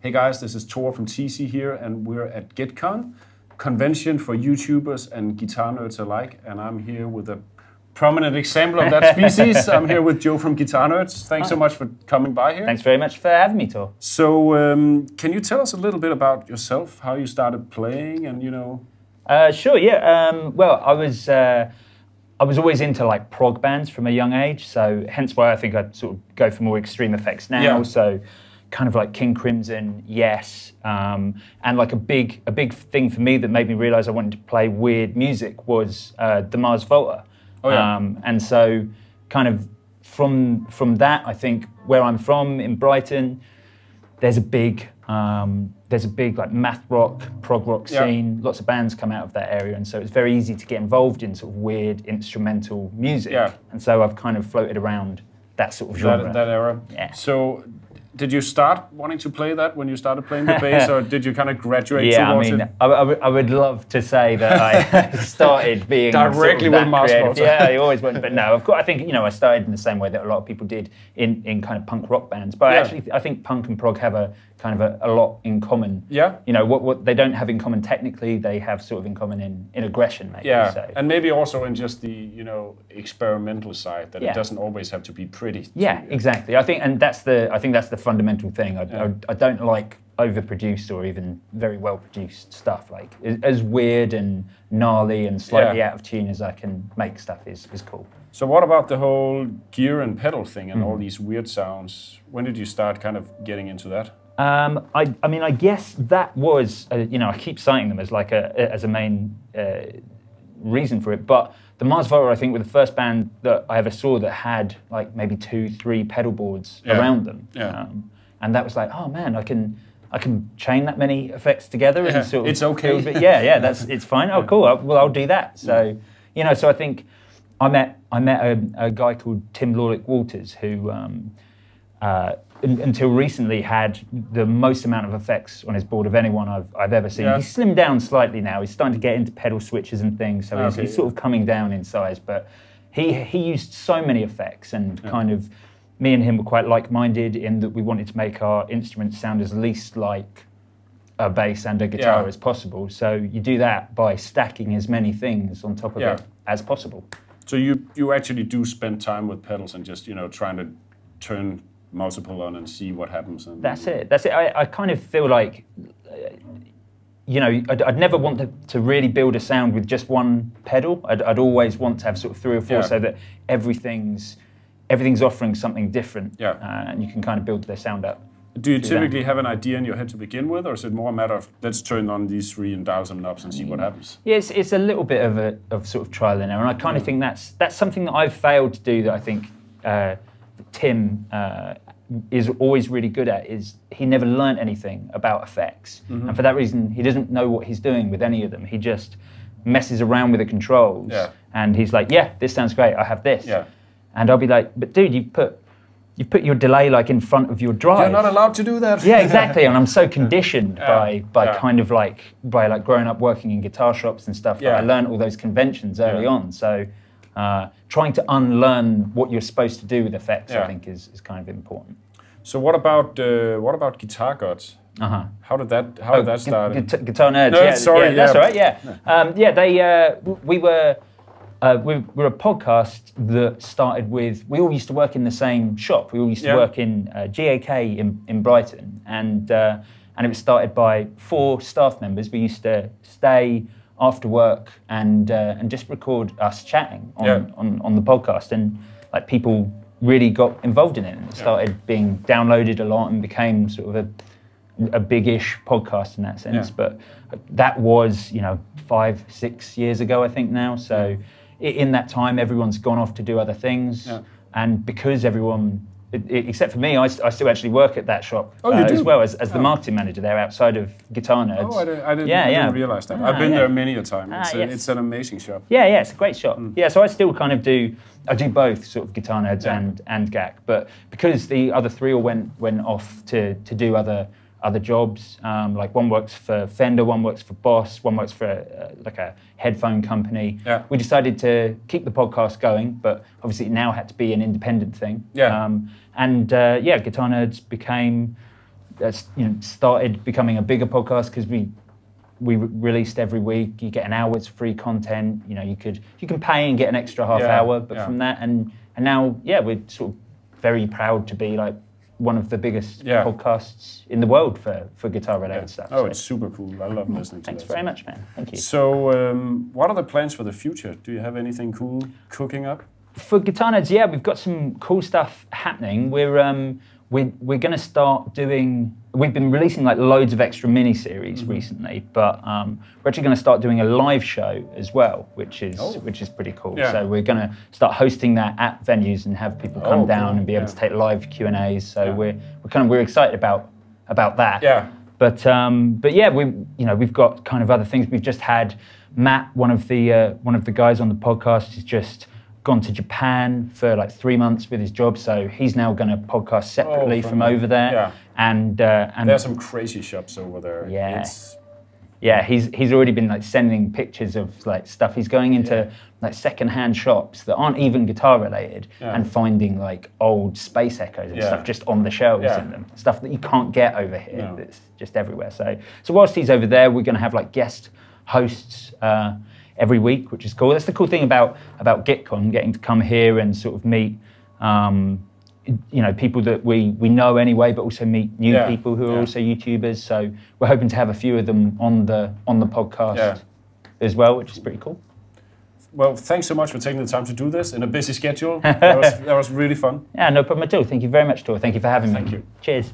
Hey guys, this is Tor from TC here, and we're at GuitCon, convention for YouTubers and guitar nerds alike, and I'm here with a prominent example of that species. I'm here with Joe from Guitar Nerds. Thanks so much for coming by here. Thanks very much for having me, Tor. So, can you tell us a little bit about yourself, how you started playing, and Sure, yeah. Well, I was always into like prog bands from a young age, so hence why I think I'd sort of go for more extreme effects now. Yeah. So kind of like King Crimson, Yes, and like a big thing for me that made me realise I wanted to play weird music was the Mars Volta. Oh, yeah. And so kind of from that, I think where I'm from in Brighton, there's a big like math rock, prog rock scene. Lots of bands come out of that area, and so it's very easy to get involved in sort of weird instrumental music. Yeah. And so I've kind of floated around that sort of genre. That era. Yeah. So, did you start wanting to play that when you started playing the bass, or did you kind of graduate towards it? I would love to say that I started being directly sort of with Mars Volta. Yeah, I always went, but no, of course, I think I started in the same way that a lot of people did in kind of punk rock bands. But I think punk and prog have a kind of a lot in common. Yeah. What they don't have in common technically, they have sort of in common in aggression, maybe. Yeah, so. and maybe also in just the experimental side, that it doesn't always have to be pretty. Yeah, exactly. I think that's the fundamental thing. I don't like overproduced or even very well produced stuff. Like as weird and gnarly and slightly out of tune as I can make stuff is cool. So what about the whole gear and pedal thing and all these weird sounds? When did you start kind of getting into that? I mean, I guess that was, I keep citing them as like as a main reason for it, but the Mars Volta, I think, were the first band that I ever saw that had like maybe 2-3 pedal boards around them. Yeah. And that was like, oh man, I can chain that many effects together and sort of it's okay. It's fine. Oh, cool. I'll do that. So, so I think I met a guy called Tim Lawlick-Walters who, until recently, had the most amount of effects on his board of anyone I've ever seen. Yeah. He's slimmed down slightly now. He's starting to get into pedal switches and things, so he's sort of coming down in size. But he used so many effects, and kind of me and him were quite like-minded in that we wanted to make our instruments sound as least like a bass and a guitar as possible. So you do that by stacking as many things on top of it as possible. So you actually do spend time with pedals and just trying to turn multiple on and see what happens. And that's it. I kind of feel like, I'd never want to really build a sound with just one pedal. I'd always want to have sort of 3 or 4 so that everything's offering something different. Yeah. And you can kind of build the sound up. Do you typically have an idea in your head to begin with, or is it more a matter of let's turn on these 3 and dial some knobs and see what happens? Yeah, it's a little bit of sort of trial and error, and I kind of think that's something that I've failed to do that I think Tim is always really good at. Is he never learnt anything about effects, and for that reason he doesn't know what he's doing with any of them. He just messes around with the controls, and he's like, yeah, this sounds great, I have this, and I'll be like, but dude, you put your delay like in front of your drive. You're not allowed to do that. Yeah, exactly. And I'm so conditioned by kind of like growing up working in guitar shops and stuff. I learned all those conventions early on. So trying to unlearn what you're supposed to do with effects, I think, is kind of important. So what about Guitar Gods? How did that start? Guitar Nerds. No, sorry. That's all right. Yeah. We're a podcast that started with, we all used to work in the same shop. We all used to work in GAK in Brighton, and it was started by 4 staff members. We used to stay after work and just record us chatting on the podcast, and like people really got involved in it, and it started being downloaded a lot and became sort of a big-ish podcast in that sense. But that was 5-6 years ago, I think now. So. In that time, everyone's gone off to do other things, and because everyone, except for me, I still actually work at that shop as well as the marketing manager there outside of Guitar Nerds. Oh, I didn't realize that. I've been there many a time. It's an amazing shop. Yeah, it's a great shop. Yeah, so I still kind of do both sort of Guitar Nerds and GAK, but because the other 3 all went off to do other jobs. Like one works for Fender, one works for Boss, one works for like a headphone company. Yeah. We decided to keep the podcast going, but obviously it now had to be an independent thing. Yeah. Guitar Nerds became started becoming a bigger podcast because we released every week. You get an hour's free content. You can pay and get an extra half hour, but from that and now we're sort of very proud to be like one of the biggest podcasts in the world for guitar related stuff. Oh, so it's super cool. I love listening to that. Thanks very much, man. Thank you. So what are the plans for the future? Do you have anything cool cooking up? For Guitar Nerds, we've got some cool stuff happening. We're going to start doing. We've been releasing like loads of extra mini series recently, but we're actually going to start doing a live show as well, which is pretty cool. Yeah. So we're going to start hosting that at venues and have people come down and be able to take live Q&As. So we're excited about that. Yeah. But we've got kind of other things. We've just had Matt, one of the guys on the podcast, has just gone to Japan for like 3 months with his job, so he's now going to podcast separately from over there. Yeah. And there's some crazy shops over there. Yeah. He's already been like sending pictures of like stuff. He's going into like secondhand shops that aren't even guitar related and finding like old Space Echoes and stuff just on the shelves in them. Stuff that you can't get over here. That's just everywhere. So whilst he's over there, we're going to have like guest hosts every week, which is cool. That's the cool thing about GuitCon, getting to come here and sort of meet people that we know anyway, but also meet new people who are also YouTubers. So we're hoping to have a few of them on the podcast as well, which is pretty cool. Well, thanks so much for taking the time to do this in a busy schedule. That was really fun. Yeah, no problem at all. Thank you very much, Tor. Thank you for having me. Thank you. Cheers.